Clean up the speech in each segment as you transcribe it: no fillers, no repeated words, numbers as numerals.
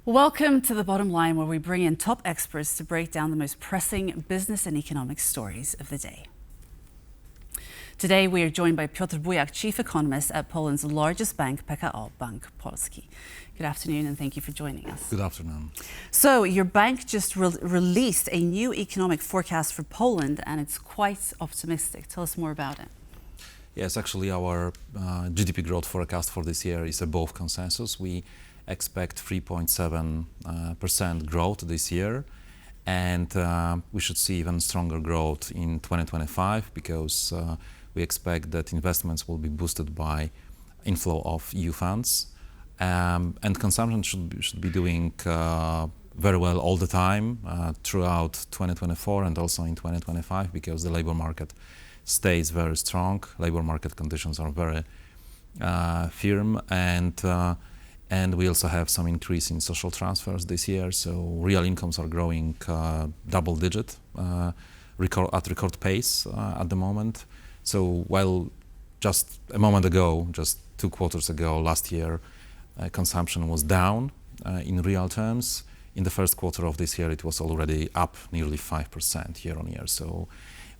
Welcome to The Bottom Line, where we bring in top experts to break down the most pressing business and economic stories of the day. Today, we are joined by Piotr Bujak, chief economist at Poland's largest bank, PKO Bank Polski. Good afternoon, and thank you for joining us. Good afternoon. So, your bank just released a new economic forecast for Poland, and it's quite optimistic. Tell us more about it. Yes, actually, our GDP growth forecast for this year is above consensus. We expect 3.7% growth this year, and we should see even stronger growth in 2025 because we expect that investments will be boosted by inflow of EU funds, and consumption should be doing very well all the time throughout 2024 and also in 2025 because the labor market stays very strong. Labor market conditions are very firm, and we also have some increase in social transfers this year. So real incomes are growing double digit at record pace at the moment. So while just a moment ago, just 2 quarters ago, last year, consumption was down in real terms, in the first quarter of this year it was already up nearly 5% year on year. So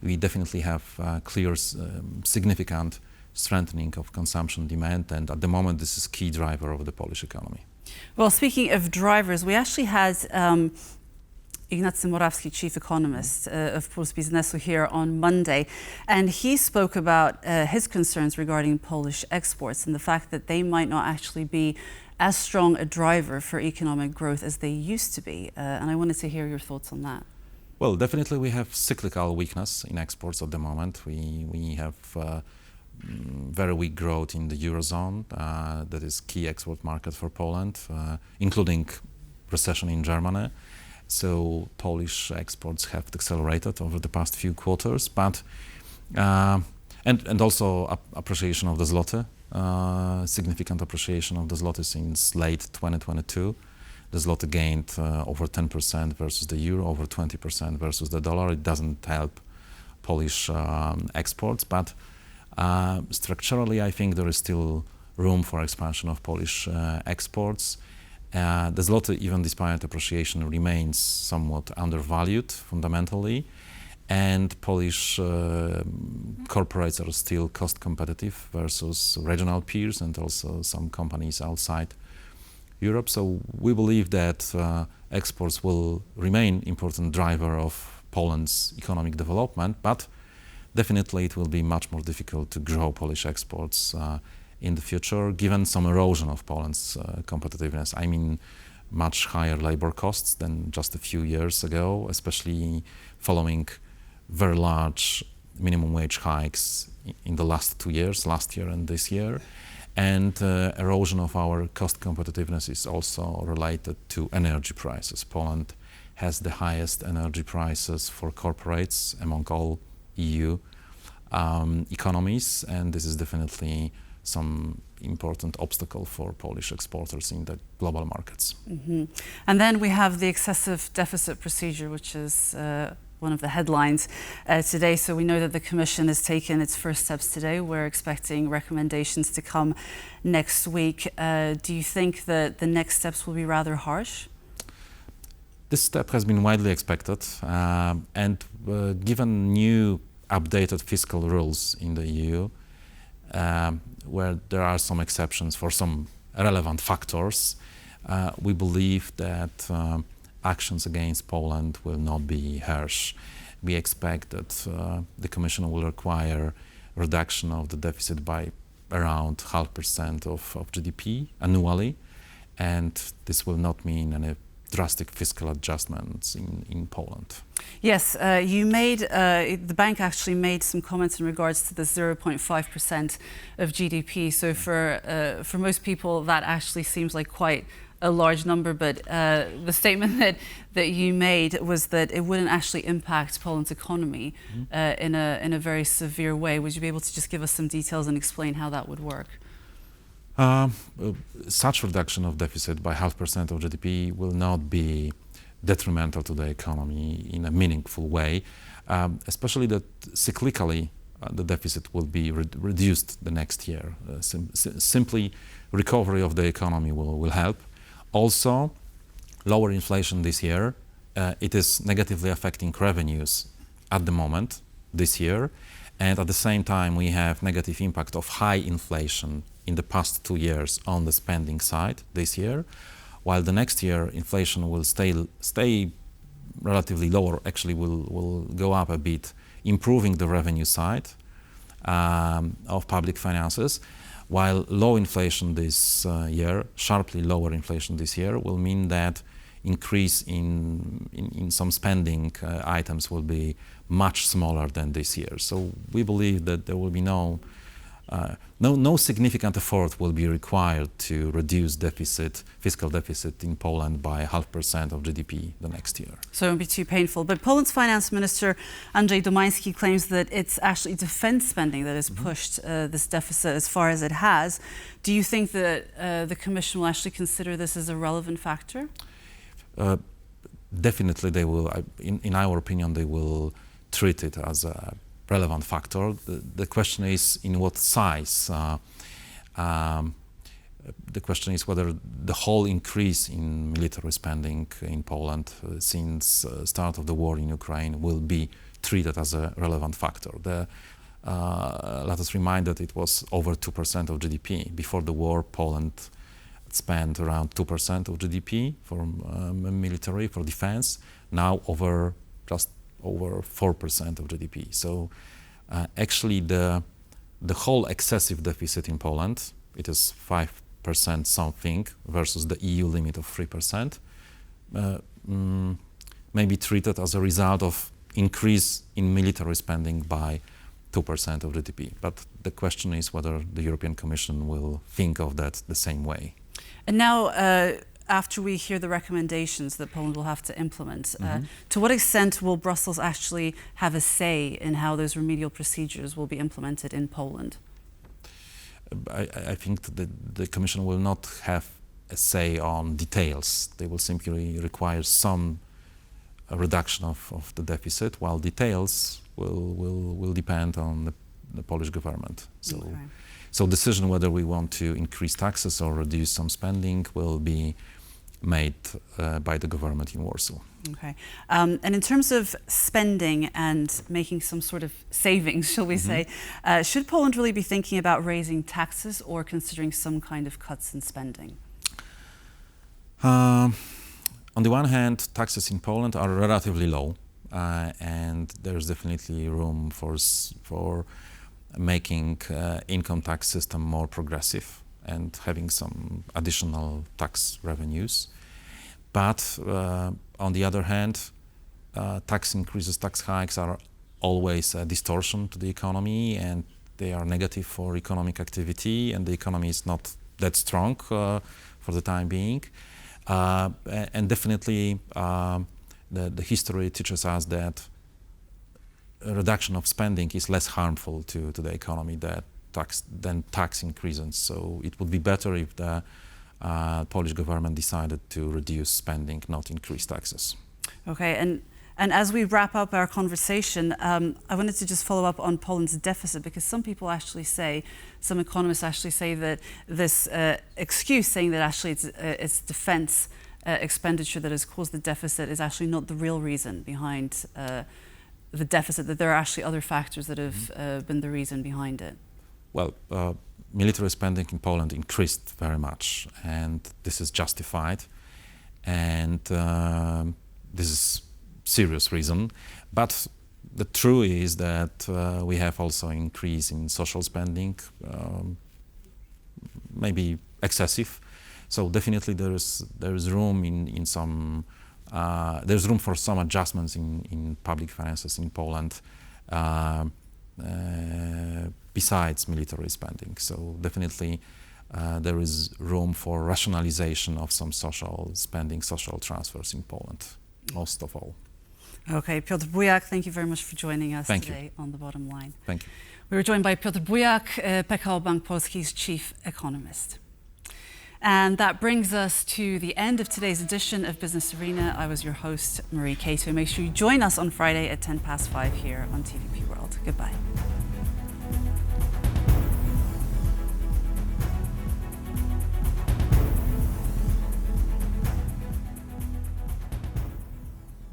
we definitely have clear, significant strengthening of consumption demand, and at the moment this is key driver of the Polish economy. Well, speaking of drivers, we actually had Ignacy Morawski, chief economist of Puls Biznesu, here on Monday, and he spoke about his concerns regarding Polish exports and the fact that they might not actually be as strong a driver for economic growth as they used to be. And I wanted to hear your thoughts on that. Well, definitely we have cyclical weakness in exports at the moment. We have very weak growth in the Eurozone, that is key export market for Poland, including recession in Germany. So Polish exports have accelerated over the past few quarters, but and also appreciation of the zloty, significant appreciation of the zloty since late 2022. The zloty gained over 10% versus the euro, over 20% versus the dollar. It doesn't help Polish exports, but structurally, I think there is still room for expansion of Polish exports. The zloty, even despite appreciation, remains somewhat undervalued fundamentally, and Polish corporates are still cost competitive versus regional peers and also some companies outside Europe. So we believe that exports will remain important driver of Poland's economic development, but definitely it will be much more difficult to grow Polish exports in the future, given some erosion of Poland's competitiveness. I mean, much higher labor costs than just a few years ago, especially following very large minimum wage hikes in the last 2 years, last year and this year. And erosion of our cost competitiveness is also related to energy prices. Poland has the highest energy prices for corporates among all EU economies, and this is definitely some important obstacle for Polish exporters in the global markets. Mm-hmm. And then we have the excessive deficit procedure, which is one of the headlines today. So we know that the Commission has taken its first steps today. We're expecting recommendations to come next week. Do you think that the next steps will be rather harsh? This step has been widely expected, and given new updated fiscal rules in the EU, where there are some exceptions for some relevant factors, we believe that actions against Poland will not be harsh. We expect that the Commission will require reduction of the deficit by around 0.5% of GDP annually, and this will not mean any drastic fiscal adjustments in Poland. Yes, the bank actually made some comments in regards to the 0.5% of GDP. So for most people, that actually seems like quite a large number, but the statement that you made was that it wouldn't actually impact Poland's economy in a very severe way. Would you be able to just give us some details and explain how that would work? Such reduction of deficit by 0.5% of GDP will not be detrimental to the economy in a meaningful way, especially that cyclically the deficit will be reduced the next year. Simply recovery of the economy will help. Also, lower inflation this year, it is negatively affecting revenues at the moment this year, and at the same time we have negative impact of high inflation in the past 2 years on the spending side this year, while the next year inflation will stay relatively lower, actually will go up a bit, improving the revenue side of public finances, while low inflation this year, sharply lower inflation this year, will mean that increase in some spending items will be much smaller than this year. So we believe that there will be no significant effort will be required to reduce fiscal deficit in Poland by 0.5% of GDP the next year. So it won't be too painful. But Poland's finance minister, Andrzej Domański, claims that it's actually defense spending that has pushed this deficit as far as it has. Do you think that the Commission will actually consider this as a relevant factor? Definitely they will, in our opinion, they will treat it as a relevant factor. The question is in what size. The question is whether the whole increase in military spending in Poland since start of the war in Ukraine will be treated as a relevant factor. Let us remind that it was over 2% of GDP. Before the war, Poland spent around 2% of GDP for military, for defense. Now just over 4% of GDP. So actually the whole excessive deficit in Poland, it is 5% something versus the EU limit of 3%, may be treated as a result of increase in military spending by 2% of GDP. But the question is whether the European Commission will think of that the same way. And now, after we hear the recommendations that Poland will have to implement, to what extent will Brussels actually have a say in how those remedial procedures will be implemented in Poland? I think that the Commission will not have a say on details. They will simply require some reduction of the deficit, while details will depend on the Polish government. So decision whether we want to increase taxes or reduce some spending will be made by the government in Warsaw. Okay. And in terms of spending and making some sort of savings, shall we say, should Poland really be thinking about raising taxes or considering some kind of cuts in spending? On the one hand, taxes in Poland are relatively low, and there's definitely room for making income tax system more progressive and having some additional tax revenues. But on the other hand, tax increases, tax hikes are always a distortion to the economy, and they are negative for economic activity, and the economy is not that strong for the time being. And definitely the history teaches us that a reduction of spending is less harmful to the economy than tax increases. So it would be better if the Polish government decided to reduce spending, not increase taxes. Okay, and as we wrap up our conversation, I wanted to just follow up on Poland's deficit, because some people actually say, some economists actually say that this excuse saying that actually it's defense expenditure that has caused the deficit is actually not the real reason behind the deficit, that there are actually other factors that have been the reason behind it. Well, military spending in Poland increased very much, and this is justified, and this is serious reason. But the truth is that we have also increase in social spending, maybe excessive. So definitely there is room in some there's room for some adjustments in public finances in Poland besides military spending. So definitely there is room for rationalization of some social spending, social transfers in Poland, most of all. Okay, Piotr Bujak, thank you very much for joining us today on The Bottom Line. Thank you. We were joined by Piotr Bujak, PKO Bank Polski's chief economist. And that brings us to the end of today's edition of Business Arena. I was your host, Marie Cato. Make sure you join us on Friday at 5:10 here on TVP World. Goodbye.